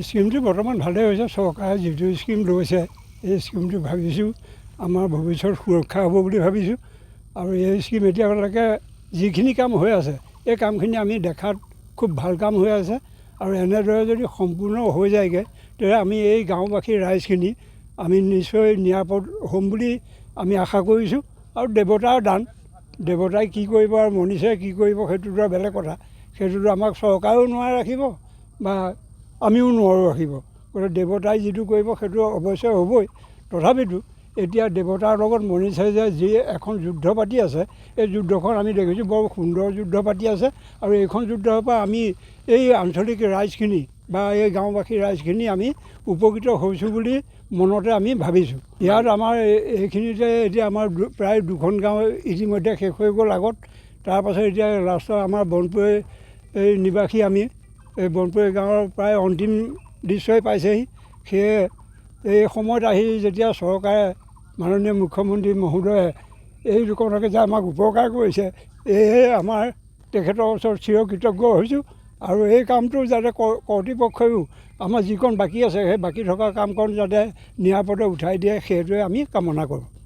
স্কিমটো বৰ্তমান ভালেই হৈছে। চৰকাৰে যিটো স্কিম লৈছে এই স্কিমটো ভাবিছোঁ আমাৰ ভৱিষ্যত সুৰক্ষা হ'ব বুলি ভাবিছোঁ। আৰু এই স্কিম এতিয়ালৈকে যিখিনি কাম হৈ আছে এই কামখিনি আমি দেখাত খুব ভাল কাম হৈ আছে। আৰু এনেদৰে যদি সম্পূৰ্ণ হৈ যায়গৈ তেতিয়া আমি এই গাঁওবাসী ৰাইজখিনি আমি নিশ্চয় নিৰাপদ হ'ম বুলি আমি আশা কৰিছোঁ। আৰু দেৱতাৰ দান, দেৱতাই কি কৰিব আৰু মনীষাই কি কৰিব সেইটোতো আৰু বেলেগ কথা। সেইটোতো আমাক চৰকাৰেও নোৱাৰে ৰাখিব বা আমিও নোৱাৰোঁ ৰাখিব। গতিকে দেৱতাই যিটো কৰিব সেইটো অৱশ্যে হ'বই। তথাপিতো এতিয়া দেৱতাৰ লগত মনীষাই যে যি এখন যুদ্ধ পাতি আছে এই যুদ্ধখন আমি দেখিছোঁ বৰ সুন্দৰ যুদ্ধ পাতি আছে। আৰু এইখন যুদ্ধৰ পৰা আমি এই আঞ্চলিক ৰাইজখিনি বা এই গাঁওবাসী ৰাইজখিনি আমি উপকৃত হৈছোঁ বুলি মনতে আমি ভাবিছোঁ। ইয়াত আমাৰ এইখিনিতে এতিয়া আমাৰ প্ৰায় 2খন গাঁও ইতিমধ্যে শেষ হৈ গ'ল আগত। তাৰপাছত এতিয়া লাষ্টৰ আমাৰ বনপৈ এই নিবাসী আমি এই বনপৈ গাঁৱৰ প্ৰায় অন্তিম দৃশ্যই পাইছেহি। সেয়ে এই সময়ত আহি যেতিয়া চৰকাৰে মাননীয় মুখ্যমন্ত্ৰী মহোদয়ে এই লোককে যে আমাক উপকাৰ কৰিছে এয়ে আমাৰ তেখেতৰ ওচৰত চিৰকৃতজ্ঞ হৈছোঁ। আৰু এই কামটো যাতে কৰ্তৃপক্ষইও আমাৰ যিকণ বাকী আছে সেই বাকী থকা কামকণ যাতে নিৰাপদে উঠাই দিয়ে সেইটোৱে আমি কামনা কৰোঁ।